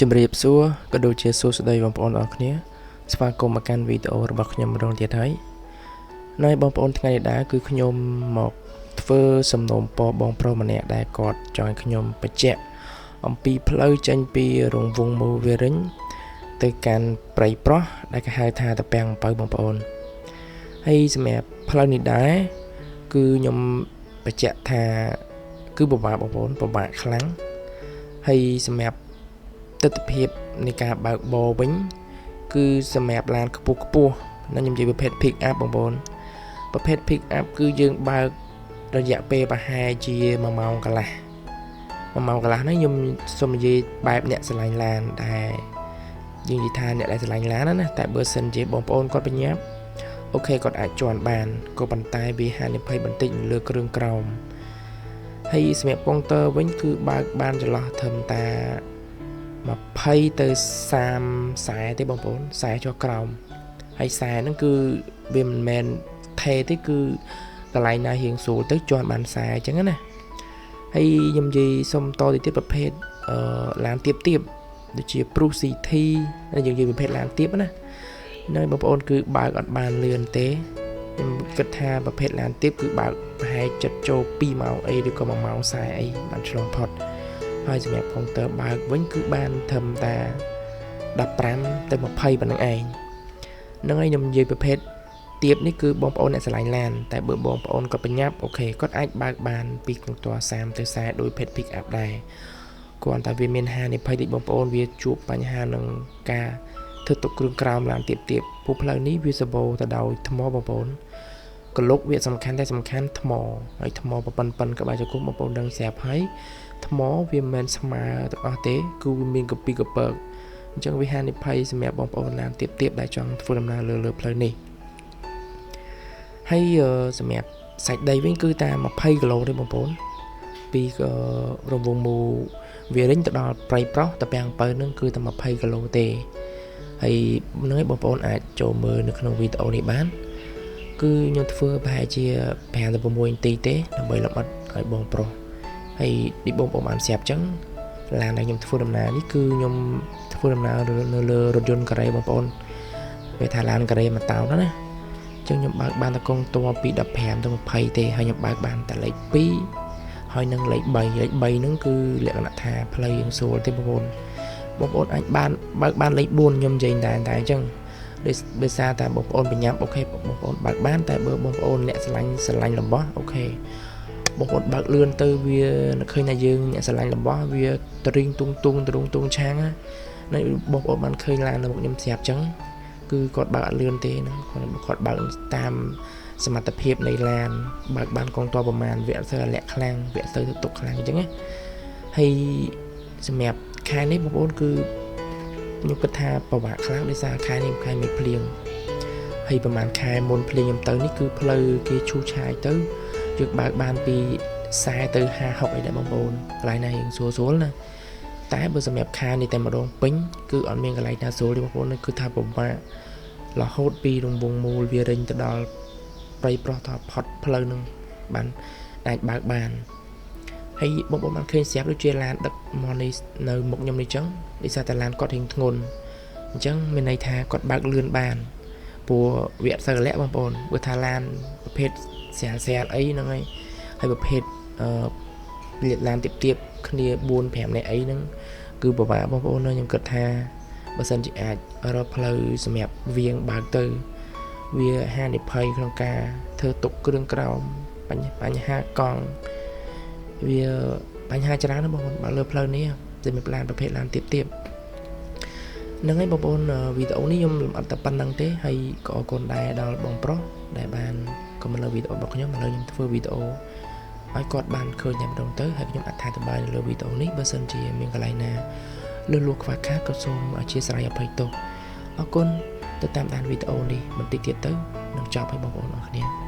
ជំរាបសួរក៏ដូចជាសួស្តីបងប្អូនអរគ្នាស្វាគមន៍មកកាន់វីដេអូរបស់ខ្ញុំម្ដងទៀតហើយនៅបងប្អូនថ្ងៃនេះដែរគឺខ្ញុំមកធ្វើសំណូមពរបងប្រុសម្នាក់ដែលគាត់ចង់ឲ្យខ្ញុំបញ្ជាក់អំពីផ្លូវចេញពីរង្វង់មូលវារិញទៅកាន់ព្រៃប្រោះដែលគេហៅថាតាពាំងអំពៅបងប្អូនហើយសម្រាប់ផ្លូវនេះដែរគឺខ្ញុំបញ្ជាក់ថាគឺពិបាកបងប្អូនពិបាកខ្លាំងហើយសម្រាប់ទស្សនវិជ្ជានៃការបើកបរវិញគឺសម្រាប់ឡានខ្ពស់ណាខ្ញុំនិយាយប្រភេទ pick up បងប្អូនប្រភេទ pick up គឺយើងបើករយៈពេលប្រហែលជា1ម៉ោងកន្លះហ្នឹងខ្ញុំសូមនិយាយបែបអ្នកឆ្លាញ់ឡានដែលយើងនិយាយថាអ្នកដែលឆ្លាញ់ឡានណាតែបើសិនជាបងប្អូនគាត់បញ្ញាប់អូខេគាត់អាចជន់បានក៏ប៉ុន្តែវាហានិភ័យបន្តិចលើគ្រឿងក្រោមហើយសម្រាប់កុងទ័រវិញគឺបើកបានចន្លោះត្រឹមតែ20ទៅ30ខ្សែទេបងប្អូនខ្សែចុះក្រោមហើយខ្សែហ្នឹងគឺវាមិនមែនថេទេគឺកន្លែងណារៀងស្រួលទៅជន់បានខ្សែអញ្ចឹងណាហើយខ្ញុំនិយាយសុំតទៅទៀតប្រភេទឡានទៀបដូចជា Prush CT យើងនិយាយប្រភេទឡានទៀបណានៅបងប្អូនគឺបើកអត់បានលឿនទេខ្ញុំគិតថាប្រភេទឡានទៀបគឺបើកប្រហែលចិត្តចូល2ម៉ោងអីឬក៏1ម៉ោងខ្សែអីបានឆ្លងផុតហើយសម្រាប់កុងទ័របើកវិញគឺបានត្រឹមតែ15ទៅ20ប៉ុណ្្នឹងឯងហ្នឹងហើយខ្ញុំនិយាយប្រភេទទៀបនេះគឺបងប្អូនអ្នកឆ្លាញ់ឡានតែបើបងប្អូនគាត់បញ្ញាប់អូខេគាត់អាចបើកបានពីកន្ទ័រ30ទៅ40ដោយភេទ pick up ដែរគ្រាន់តែវាមានហានិភ័យតិចបងប្អូនវាជួបបញ្ហានឹងការធ្វើទុកគ្រឿងក្រោមឡានទៀបពូផ្លូវនេះវាសម្បូរទៅដោយថ្មបងប្អូនកលុកវាសំខាន់ថ្មហើយថ្មប៉ិនក្បាលជង្គង់បងប្អូនដឹងស្រាប់ហើយថ្មវាមិនមែនស្មើទាំងអស់ទេគឺវាមានកពីកពើកអញ្ចឹងវាហានិភ័យសម្រាប់បងប្អូនឡានទៀបដែលចង់ធ្វើដំណើរលើផ្លូវនេះហើយសម្រាប់សាច់ដីវិញគឺតែ20គីឡូទេបងប្អូនពីរង្វង់មូលវារិញទៅដល់ព្រៃប្រោះតាពាំងអំពៅនឹងគឺតែ20គីឡូទេហើយនឹងឲ្យបងប្អូនអាចចូលមើលនៅក្នុងវីដេអូនេះបានគឺខ្ញុំធ្វើប្រហែលជា5ទៅ6នាទីទេដើម្បីលម្អិតឲ្យបងប្រុសហើយនេះបងប្អូនបានស្រាប់អញ្ចឹងឡានដែលខ្ញុំធ្វើដំណើរនេះគឺខ្ញុំធ្វើដំណើរនៅលើរថយន្តការ៉េបងប្អូនវាថាឡានការ៉េមួយតោនណាអញ្ចឹងខ្ញុំបើកបានតែកុងទ័រពី15ទៅ20ទេហើយខ្ញុំបើកបានតែលេខ2ហើយនឹងលេខ3ហ្នឹងគឺលក្ខណៈថាផ្លូវយើងស្រួលទេបងប្អូនអាចបានបើកបានលេខ4ខ្ញុំនិយាយតែអញ្ចឹងដោយសារតែបងប្អូនបញ្ញាប់អូខេបងប្អូនបើកបានតែបើបងប្អូនអ្នកស្រឡាញ់របស់អូខេបងប្អូនបើកលឿនទៅវាឃើញថាយើងអ្នកស្រឡាញ់របស់វាតរីងទុងឆាងណាបងប្អូនបានឃើញឡានរបស់ខ្ញុំស្រាប់អញ្ចឹងគឺគាត់បើកអត់លឿនទេណាគាត់បើកតាមសមត្ថភាពនៃឡានបើកបានកងទ័រប្រមាណវាអត់សូវលាក់ខ្លាំងវាអត់សូវទុកខ្លាំងអញ្ចឹងណាហើយសម្រាប់ខែនេះបងប្អូនគឺខ្ញុំគិតថាពិបាកខ្លាំងដោយសារខែនេះខែមេភ្លៀងហើយប្រហែលខែមុនភ្លៀងខ្ញុំទៅនេះគឺផ្លូវគេឈូសឆាយទៅយើងបើកបានពី40ទៅ50អីដែរបងប្អូនកន្លែងណារៀងស្រួលណាតែបើសម្រាប់ខែនេះតែម្ដងពេញគឺអត់មានកន្លែងណាស្រួលទេបងប្អូនគឺថាពិបាករហូតពីរង្វង់មូលវារិញទៅដល់ព្រៃប្រោះថាផុតផ្លូវនឹងបានអាចបើកបានហើយបងប្អូនបានឃើញស្រាប់ដូចជាឡានដឹកមកនេះនៅមុខខ្ញុំនេះចឹងដោយសារតែឡានគាត់រៀងធ្ងន់អញ្ចឹងមានន័យថាគាត់បើកលឿនបានព្រោះវាអត់សូវលាក់បងប្អូនបើថាឡានប្រភេទស្រាលអីហ្នឹងហើយប្រភេទឡានទៀបគ្នា4-5នាក់អីហ្នឹងគឺពិបាកបងប្អូនខ្ញុំគិតថាបើសិនជាអាចរកផ្លូវសម្រាប់វាងបើកទៅវាហានិភ័យក្នុងការធ្វើទុកគ្រឿងក្រោមបញ្ហាកង់វាបញ្ហាច្រើនណាស់បងប្អូនបើលើផ្លូវនេះសម្រាប់ឡានប្រភេទឡានទៀបហ្នឹងហើយបងប្អូនវីដេអូនេះខ្ញុំលម្អិតតែប៉ុណ្្នឹងទេហើយក៏អរគុណដែរដល់បងប្រុសដែលបានខមមិនលើវីដេអូរបស់ខ្ញុំឥឡូវខ្ញុំធ្វើវីដេអូឲ្យគាត់បានឃើញតែម្ដងទៅហើយខ្ញុំអត្ថាធិប្បាយនៅលើវីដេអូនេះបើសិនជាមានកន្លែងណាលឺលួខ្វះខាតក៏សូមអធិស្ឋានអភ័យទោសអរគុណទៅតាមដានវីដេអូនេះបន្តិចទៀតទៅនឹងចប់ឲ្យបងប្អូនអរគ្នា